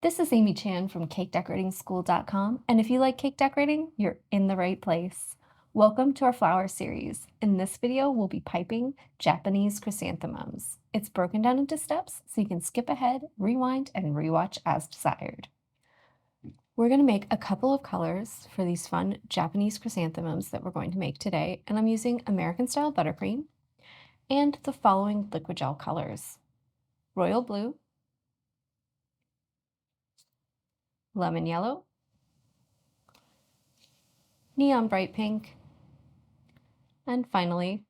This is Amy Chan from CakeDecoratingSchool.com, and if you like cake decorating, you're in the right place. Welcome to our flower series. In this video, we'll be piping Japanese chrysanthemums. It's broken down into steps so you can skip ahead, rewind, and rewatch as desired. We're going to make a couple of colors for these fun Japanese chrysanthemums that we're going to make today, and I'm using American-style buttercream and the following liquid gel colors: royal blue, lemon yellow, neon bright pink, and finally,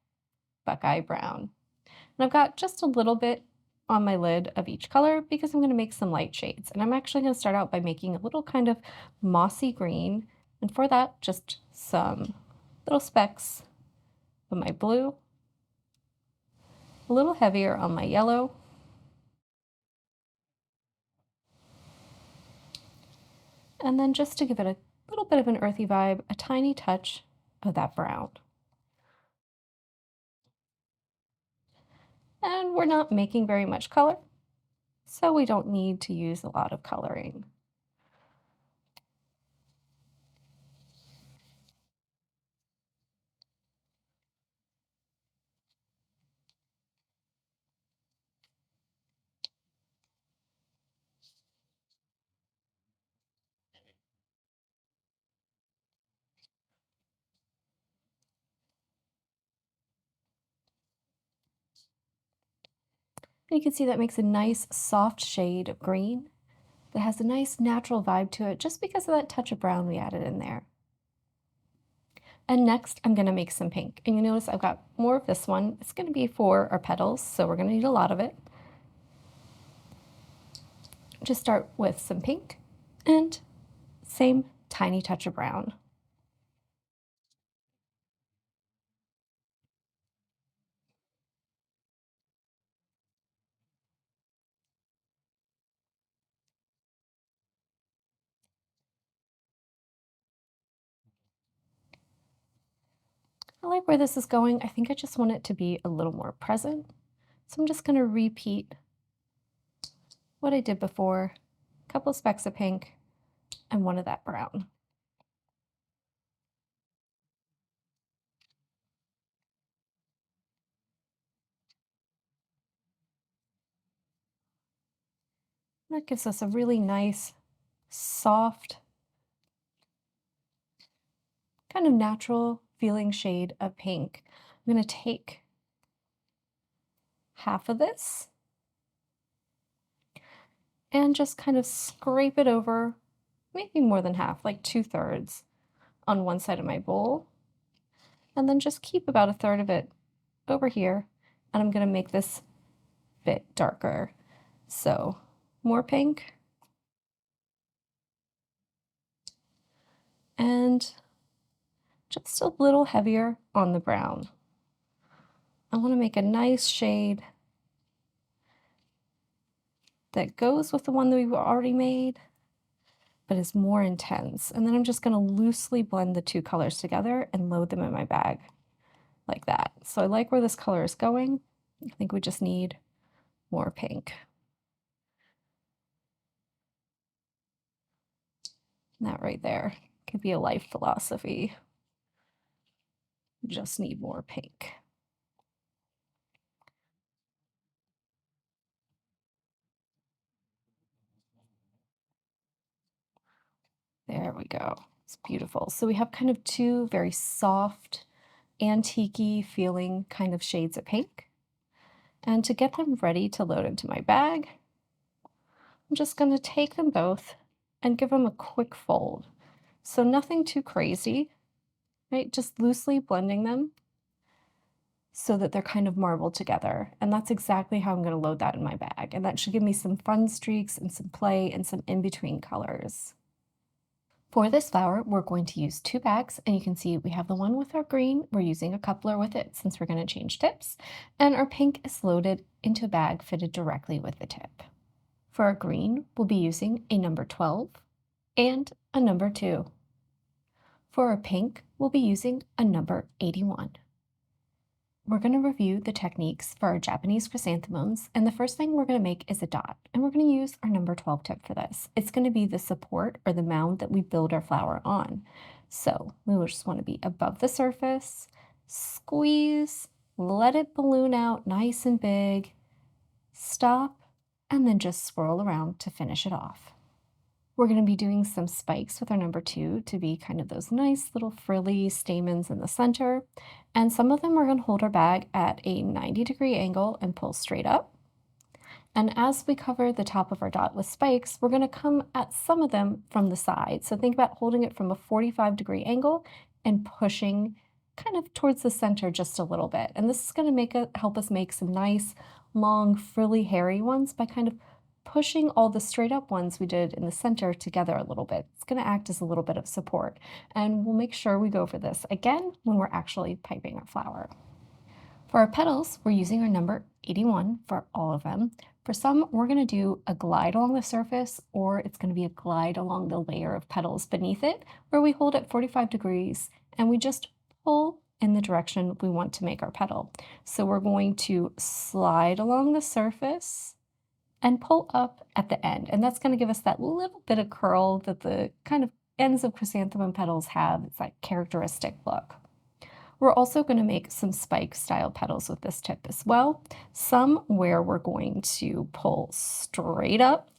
Buckeye brown. And I've got just a little bit on my lid of each color because I'm going to make some light shades. And I'm actually going to start out by making a little kind of mossy green. And for that, just some little specks of my blue, a little heavier on my yellow, and then just to give it a little bit of an earthy vibe, a tiny touch of that brown. And we're not making very much color, so we don't need to use a lot of coloring. And you can see that makes a nice soft shade of green that has a nice natural vibe to it just because of that touch of brown we added in there. And next, I'm going to make some pink. And you notice I've got more of this one. It's going to be for our petals, so we're going to need a lot of it. Just start with some pink and same tiny touch of brown. I like where this is going. I think I just want it to be a little more present. So I'm just going to repeat what I did before. A couple of specks of pink and one of that brown. That gives us a really nice, soft, kind of natural feeling shade of pink. I'm going to take half of this and just kind of scrape it over, maybe more than half, like 2/3 on one side of my bowl. And then just keep about 1/3 of it over here. And I'm going to make this bit darker. So more pink and just a little heavier on the brown. I want to make a nice shade that goes with the one that we've already made, but is more intense. And then I'm just going to loosely blend the two colors together and load them in my bag like that. So I like where this color is going. I think we just need more pink. And that right there could be a life philosophy. Just need more pink. There we go. It's beautiful. So we have kind of two very soft, antique-y feeling kind of shades of pink. And to get them ready to load into my bag, I'm just going to take them both and give them a quick fold. So nothing too crazy, right? Just loosely blending them so that they're kind of marbled together. And that's exactly how I'm going to load that in my bag. And that should give me some fun streaks and some play and some in-between colors. For this flower, we're going to use 2 bags, and you can see we have the one with our green. We're using a coupler with it since we're going to change tips, and our pink is loaded into a bag fitted directly with the tip. For our green, we'll be using a number 12 and a number 2. For our pink, we'll be using a number 81. We're going to review the techniques for our Japanese chrysanthemums, and the first thing we're going to make is a dot, and we're going to use our number 12 tip for this. It's going to be the support or the mound that we build our flower on. So we will just want to be above the surface, squeeze, let it balloon out nice and big, stop, and then just swirl around to finish it off. We're going to be doing some spikes with our number 2 to be kind of those nice little frilly stamens in the center. And some of them we're going to hold our bag at a 90-degree angle and pull straight up. And as we cover the top of our dot with spikes, we're going to come at some of them from the side. So think about holding it from a 45-degree angle and pushing kind of towards the center just a little bit. And this is going to help us make some nice, long, frilly, hairy ones by kind of pushing all the straight up ones we did in the center together a little bit. It's going to act as a little bit of support. And we'll make sure we go over this again when we're actually piping our flower. For our petals, we're using our number 81 for all of them. For some, we're going to do a glide along the surface, or it's going to be a glide along the layer of petals beneath it, where we hold at 45 degrees and we just pull in the direction we want to make our petal. So we're going to slide along the surface and pull up at the end. And that's going to give us that little bit of curl that the kind of ends of chrysanthemum petals have. It's that characteristic look. We're also going to make some spike style petals with this tip as well. Some where we're going to pull straight up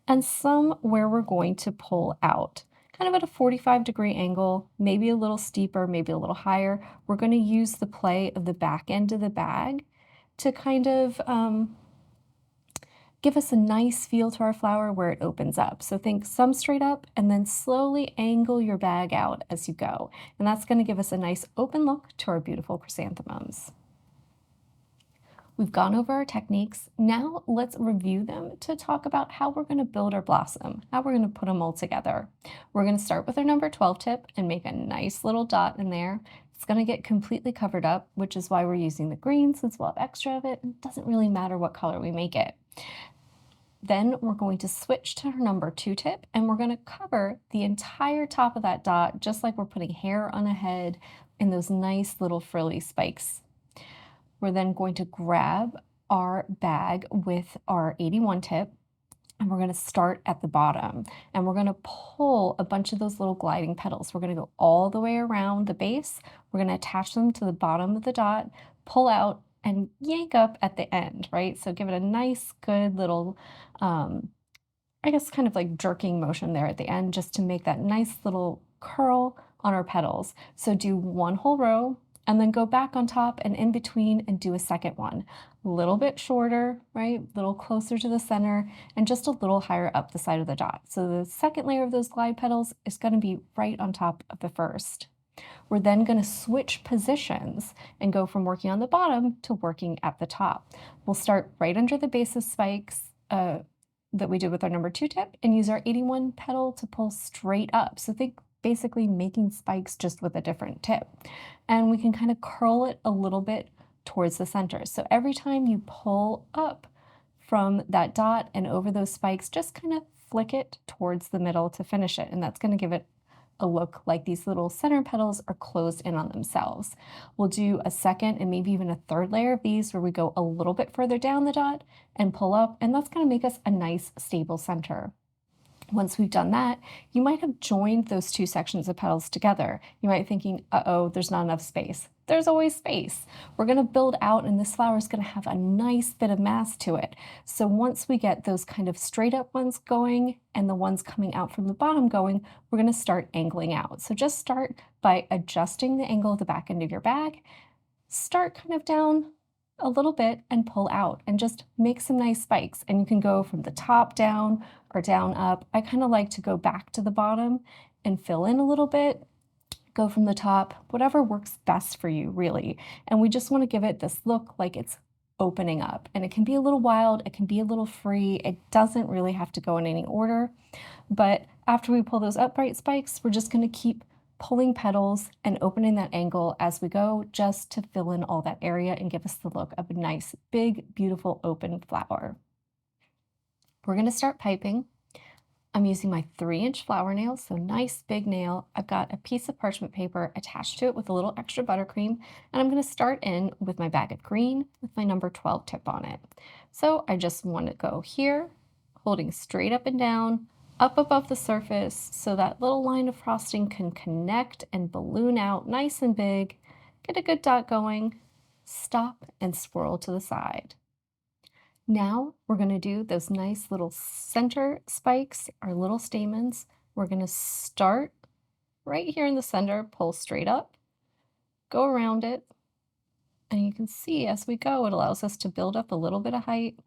and some where we're going to pull out. Kind of at a 45-degree angle, maybe a little steeper, maybe a little higher. We're going to use the play of the back end of the bag to kind of give us a nice feel to our flower where it opens up. So think some straight up and then slowly angle your bag out as you go. And that's going to give us a nice open look to our beautiful chrysanthemums. We've gone over our techniques. Now let's review them to talk about how we're going to build our blossom, how we're going to put them all together. We're going to start with our number 12 tip and make a nice little dot in there. It's going to get completely covered up, which is why we're using the green since we'll have extra of it. It doesn't really matter what color we make it. Then we're going to switch to our number 2 tip and we're going to cover the entire top of that dot just like we're putting hair on a head in those nice little frilly spikes. We're then going to grab our bag with our 81 tip and we're going to start at the bottom and we're going to pull a bunch of those little gliding petals. We're going to go all the way around the base. We're going to attach them to the bottom of the dot, pull out, and yank up at the end, right? So give it a nice, good little, I guess kind of like jerking motion there at the end just to make that nice little curl on our petals. So do one whole row and then go back on top and in between and do a second one. A little bit shorter, right? A little closer to the center and just a little higher up the side of the dot. So the second layer of those glide petals is going to be right on top of the first. We're then going to switch positions and go from working on the bottom to working at the top. We'll start right under the base of spikes that we did with our number 2 tip and use our 81 petal to pull straight up. So think basically making spikes just with a different tip. And we can kind of curl it a little bit towards the center. So every time you pull up from that dot and over those spikes, just kind of flick it towards the middle to finish it. And that's going to give it a look like these little center petals are closed in on themselves. We'll do a second and maybe even a third layer of these where we go a little bit further down the dot and pull up, and that's going to make us a nice stable center. Once we've done that, you might have joined those two sections of petals together. You might be thinking, uh-oh, there's not enough space. There's always space. We're going to build out and this flower is going to have a nice bit of mass to it. So once we get those kind of straight up ones going and the ones coming out from the bottom going, we're going to start angling out. So just start by adjusting the angle of the back end of your bag. Start kind of down a little bit and pull out and just make some nice spikes. And you can go from the top down or down up. I kind of like to go back to the bottom and fill in a little bit. Go from the top, whatever works best for you, really. And we just want to give it this look like it's opening up. And it can be a little wild, it can be a little free. It doesn't really have to go in any order. But after we pull those upright spikes, we're just going to keep pulling petals and opening that angle as we go, just to fill in all that area and give us the look of a nice, big, beautiful, open flower. We're going to start piping. I'm using my 3-inch flower nail, so nice big nail. I've got a piece of parchment paper attached to it with a little extra buttercream, and I'm going to start in with my bag of green with my number 12 tip on it. So I just want to go here, holding straight up and down, up above the surface, so that little line of frosting can connect and balloon out nice and big. Get a good dot going, stop and swirl to the side. Now we're going to do those nice little center spikes, our little stamens. We're going to start right here in the center, pull straight up, go around it, and you can see as we go, it allows us to build up a little bit of height.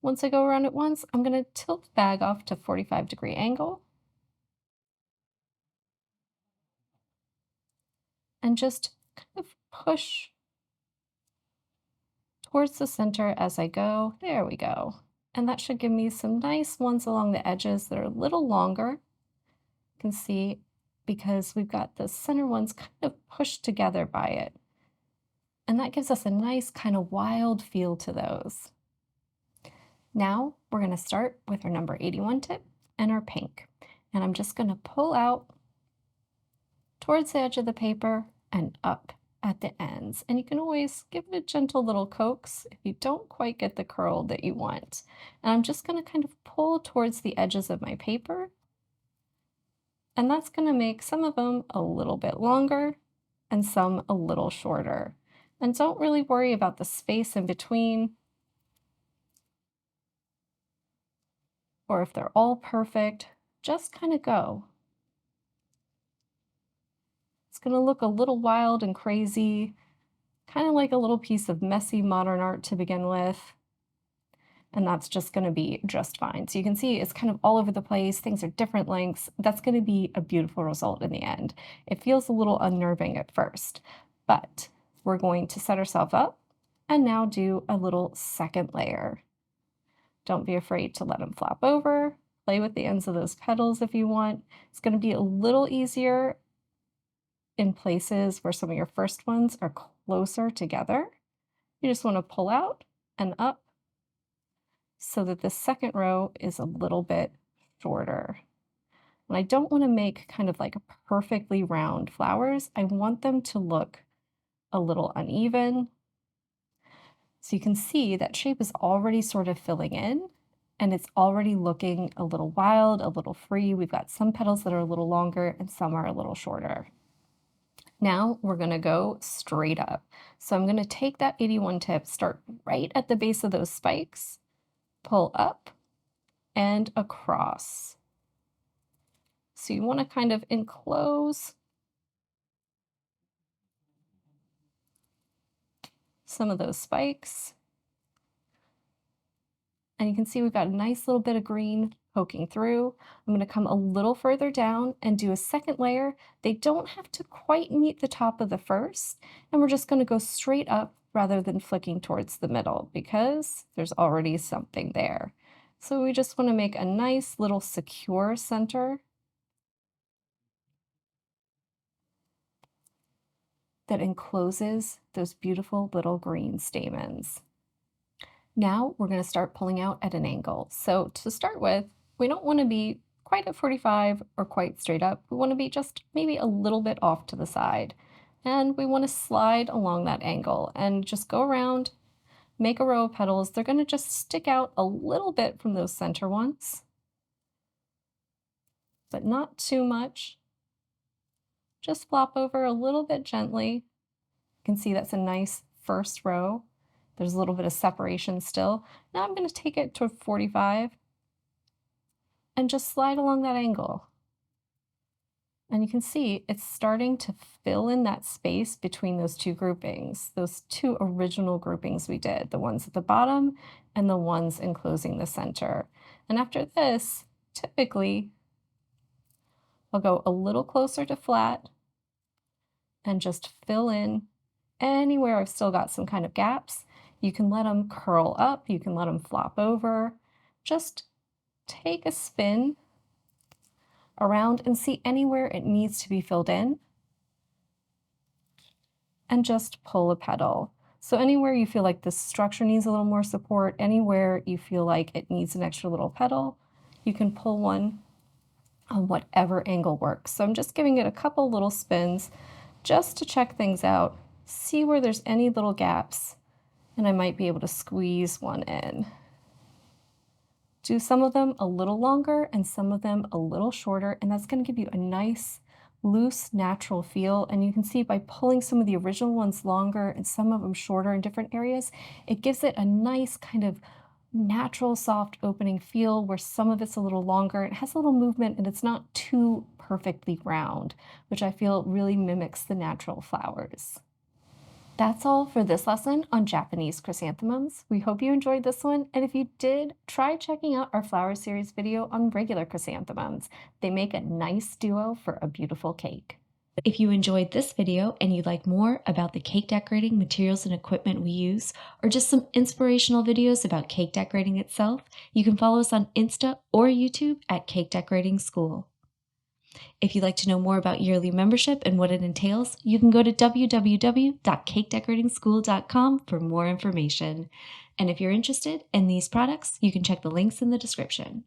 Once I go around it once, I'm going to tilt the bag off to 45-degree angle and just kind of push towards the center as I go. There we go. And that should give me some nice ones along the edges that are a little longer. You can see because we've got the center ones kind of pushed together by it. And that gives us a nice kind of wild feel to those. Now we're going to start with our number 81 tip and our pink. And I'm just going to pull out towards the edge of the paper and up at the ends. And you can always give it a gentle little coax if you don't quite get the curl that you want. And I'm just going to kind of pull towards the edges of my paper. And that's going to make some of them a little bit longer and some a little shorter. And don't really worry about the space in between or if they're all perfect, just kind of go. It's going to look a little wild and crazy, kind of like a little piece of messy modern art to begin with. And that's just going to be just fine. So you can see it's kind of all over the place. Things are different lengths. That's going to be a beautiful result in the end. It feels a little unnerving at first, but we're going to set ourselves up and now do a little second layer. Don't be afraid to let them flop over. Play with the ends of those petals if you want. It's going to be a little easier in places where some of your first ones are closer together. You just want to pull out and up so that the second row is a little bit shorter. And I don't want to make kind of like perfectly round flowers. I want them to look a little uneven. So you can see that shape is already sort of filling in and it's already looking a little wild, a little free. We've got some petals that are a little longer and some are a little shorter. Now we're going to go straight up. So I'm going to take that 81 tip, start right at the base of those spikes, pull up and across. So you want to kind of enclose some of those spikes. And you can see we've got a nice little bit of green poking through. I'm going to come a little further down and do a second layer. They don't have to quite meet the top of the first, and we're just going to go straight up rather than flicking towards the middle because there's already something there. So we just want to make a nice little secure center that encloses those beautiful little green stamens. Now we're going to start pulling out at an angle. So to start with, we don't want to be quite at 45 or quite straight up. We want to be just maybe a little bit off to the side. And we want to slide along that angle and just go around, make a row of petals. They're going to just stick out a little bit from those center ones, but not too much. Just flop over a little bit gently. You can see that's a nice first row. There's a little bit of separation still. Now I'm going to take it to 45 and just slide along that angle. And you can see it's starting to fill in that space between those two groupings, those two original groupings we did, the ones at the bottom and the ones enclosing the center. And after this, typically, I'll go a little closer to flat and just fill in anywhere I've still got some kind of gaps. You can let them curl up, you can let them flop over. Just take a spin around and see anywhere it needs to be filled in and just pull a petal. So anywhere you feel like the structure needs a little more support, anywhere you feel like it needs an extra little petal, You can pull one on whatever angle works. So I'm just giving it a couple little spins just to check things out, see where there's any little gaps, and I might be able to squeeze one in. Do some of them a little longer and some of them a little shorter, and that's going to give you a nice, loose, natural feel. And you can see by pulling some of the original ones longer and some of them shorter in different areas, it gives it a nice kind of natural, soft opening feel where some of it's a little longer. It has a little movement and it's not too perfectly round, which I feel really mimics the natural flowers. That's all for this lesson on Japanese chrysanthemums. We hope you enjoyed this one, and if you did, try checking out our flower series video on regular chrysanthemums. They make a nice duo for a beautiful cake. If you enjoyed this video and you'd like more about the cake decorating materials and equipment we use, or just some inspirational videos about cake decorating itself, you can follow us on Insta or YouTube at Cake Decorating School. If you'd like to know more about yearly membership and what it entails, you can go to www.cakedecoratingschool.com for more information. And if you're interested in these products, you can check the links in the description.